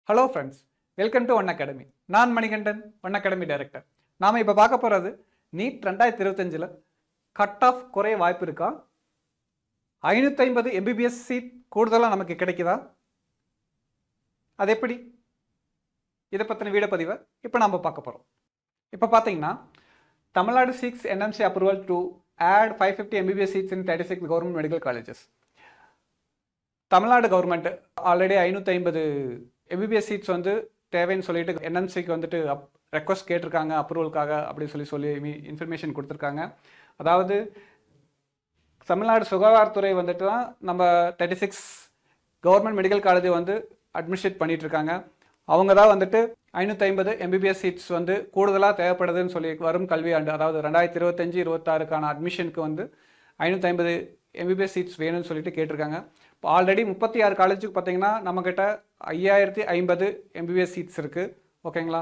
Hello friends, welcome to one academy. நான் Manikandan, one academy director. நாம் இப்போ பார்க்க போகிறது நீட் 2025 கட் ஆஃப் குறைய வாய்ப்பு இருக்கா, 550 எம்பிபிஎஸ் சீட் கூடுதலாக நமக்கு கிடைக்குதா, அது எப்படி, இதை பற்றின வீடியோ பதிவை இப்போ நம்ம பார்க்க போகிறோம். இப்போ பார்த்தீங்கன்னா, Tamil Nadu seeks NMC approval to add 550 MBBS seats in 36 government medical colleges. Tamil Nadu government already 550 MBBS seats வந்து தேவைன்னு சொல்லிட்டு NMCக்கு வந்துட்டு ரெக்வஸ்ட் கேட்டிருக்காங்க அப்ரூவலுக்காக அப்படின்னு சொல்லி இன்ஃபர்மேஷன் கொடுத்துருக்காங்க. அதாவது தமிழ்நாடு சுகாதாரத்துறை வந்துட்டு தான் நம்ம 36 கவர்மெண்ட் மெடிக்கல் காலேஜை வந்து அட்மினிஸ்ட்ரேட் பண்ணிட்டு இருக்காங்க. அவங்க தான் வந்துட்டு 550 எம்பிபிஎஸ் சீட்ஸ் வந்து கூடுதலாக தேவைப்படுதுன்னு சொல்லி வரும் கல்வி ஆண்டு, அதாவது 2025-26 அட்மிஷனுக்கு வந்து 550 எம்பிபிஎஸ் சீட்ஸ் வேணும்னு சொல்லிட்டு கேட்டிருக்காங்க. இப்போ ஆல்ரெடி 36 காலேஜுக்கு பார்த்தீங்கன்னா நம்மக்கிட்ட 5050 எம்பிபிஎஸ் சீட்ஸ் இருக்குது. ஓகேங்களா,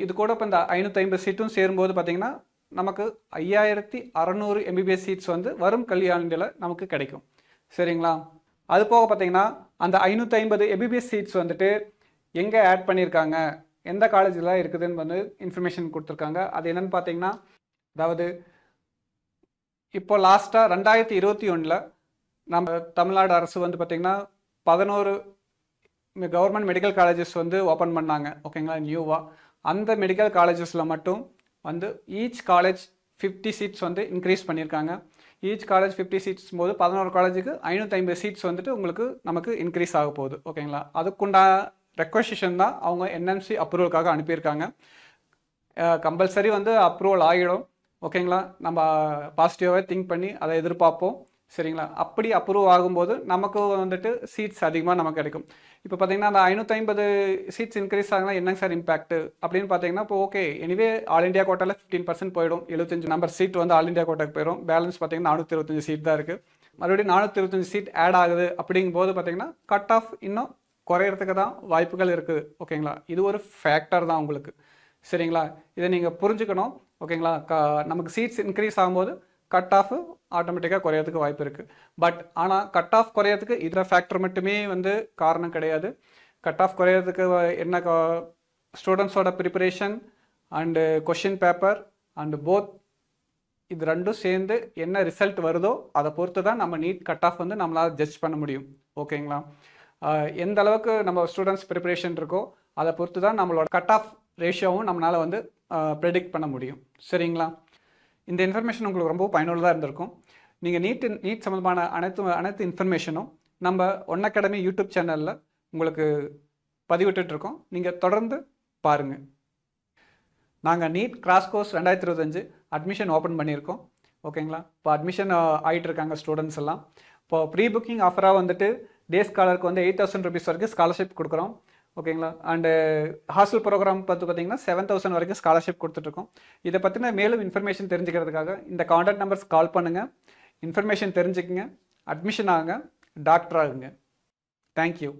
இது கூட இப்போ இந்த 550 சீட்டும் சேரும்போது பார்த்தீங்கன்னா நமக்கு 5600 எம்பிபிஎஸ் சீட்ஸ் வந்து வரும் கல்வியாண்டில் நமக்கு கிடைக்கும். சரிங்களா, அது போக பார்த்தீங்கன்னா அந்த 550 எம்பிபிஎஸ் சீட்ஸ் வந்துட்டு எங்கே ஆட் பண்ணியிருக்காங்க, எந்த காலேஜில் இருக்குதுன்னு வந்து இன்ஃபர்மேஷன் கொடுத்துருக்காங்க. அது என்னென்னு பார்த்தீங்கன்னா, அதாவது இப்போ லாஸ்ட்டாக 2021 நம்ம தமிழ்நாடு அரசு வந்து பார்த்திங்கன்னா 11 கவர்மெண்ட் மெடிக்கல் காலேஜஸ் வந்து ஓப்பன் பண்ணாங்க. ஓகேங்களா, நியூவாக அந்த மெடிக்கல் காலேஜஸில் மட்டும் வந்து ஈச் காலேஜ் 50 சீட்ஸ் வந்து இன்க்ரீஸ் பண்ணியிருக்காங்க. ஈச் காலேஜ் 50 சீட்ஸ் போது 11 காலேஜுக்கு 550 சீட்ஸ் வந்துட்டு நமக்கு இன்க்ரீஸ் ஆக போகுது. ஓகேங்களா, அதுக்குண்டான ரெக்வஸ்டேஷன் தான் அவங்க NMC அப்ரூவலுக்காக அனுப்பியிருக்காங்க. கம்பல்சரி வந்து அப்ரூவல் ஆகிடும். ஓகேங்களா, நம்ம பாசிட்டிவாகவே திங்க் பண்ணி அதை எதிர்பார்ப்போம். சரிங்களா, அப்படி அப்ரூவ் ஆகும்போது நமக்கு வந்துட்டு சீட்ஸ் அதிகமாக நமக்கு கிடைக்கும். இப்போ பார்த்தீங்கன்னா அந்த 550 சீட்ஸ் இன்க்ரீஸ் ஆகுனா என்னங்க சார் இம்பாக்ட் அப்படின்னு பார்த்தீங்கன்னா, இப்போ ஓகே எனிவே ஆல் இண்டியா கோட்டாவில் 15% போயிடும். 75 நம்பர் சீட் வந்து ஆல் இண்டியா கோட்டாக்கு போயிடும். பேலன்ஸ் பார்த்தீங்கன்னா 425 சீட் தான் இருக்குது. மறுபடியும் 425 சீட் ஆட் ஆகுது அப்படிங்கும்போது பார்த்தீங்கன்னா கட் ஆஃப் இன்னும் குறையிறதுக்கு தான் வாய்ப்புகள் இருக்குது. ஓகேங்களா, இது ஒரு ஃபேக்டர் தான் உங்களுக்கு. சரிங்களா, இதை நீங்கள் புரிஞ்சுக்கணும். ஓகேங்களா, நமக்கு சீட்ஸ் இன்க்ரீஸ் ஆகும்போது கட் ஆஃப் ஆட்டோமேட்டிக்காக குறையிறதுக்கு வாய்ப்பு இருக்குது. பட் ஆனால் கட் ஆஃப் குறையிறதுக்கு இதில் ஃபேக்டர் மட்டுமே வந்து காரணம் கிடையாது. கட் ஆஃப் குறையிறதுக்கு என்ன ஸ்டூடெண்ட்ஸோட preparation and question paper and both, இது ரெண்டும் சேர்ந்து என்ன ரிசல்ட் வருதோ அதை பொறுத்து தான் நம்ம நீட் கட் ஆஃப் வந்து நம்மளால் ஜட்ஜ் பண்ண முடியும். ஓகேங்களா, எந்த அளவுக்கு நம்ம ஸ்டூடெண்ட்ஸ் ப்ரிப்பரேஷன் இருக்கோ அதை பொறுத்து தான் நம்மளோட கட் ஆஃப் ரேஷியோவும் நம்மளால் வந்து ப்ரெடிக்ட் பண்ண முடியும். சரிங்களா, இந்த இன்ஃபர்மேஷன் உங்களுக்கு ரொம்ப பயனுள்ளதாக இருந்திருக்கும். நீங்கள் நீட் சம்மந்தமான அனைத்து இன்ஃபர்மேஷனும் நம்ம ஒன் அகாடமி யூடியூப் சேனலில் உங்களுக்கு பதிவிட்டுருக்கோம். நீங்கள் தொடர்ந்து பாருங்கள். நாங்கள் NEET crash course 2025 admission open பண்ணியிருக்கோம். ஓகேங்களா, இப்போ அட்மிஷன் ஆகிட்டு இருக்காங்க ஸ்டூடெண்ட்ஸ் எல்லாம். இப்போ ப்ரீ புக்கிங் ஆஃபராக வந்துட்டு டே ஸ்காலருக்கு வந்து 8000 rupees வரைக்கும் ஸ்காலர்ஷிப் கொடுக்குறோம். ஓகேங்களா, அண்டு ஹாஸ்டல் ப்ரோக்ராம் பார்த்தீங்கன்னா 7000 வரைக்கும் ஸ்காலர்ஷிப் கொடுத்துட்ருக்கோம். இதை பற்றின மேலும் இன்ஃபர்மேஷன் தெரிஞ்சுக்கிறதுக்காக இந்த கான்டாக்ட் நம்பர்ஸ் கால் பண்ணுங்கள். இன்ஃபர்மேஷன் தெரிஞ்சுக்குங்க, அட்மிஷன் ஆகுங்க, டாக்டர் ஆகுங்க. தேங்க்யூ.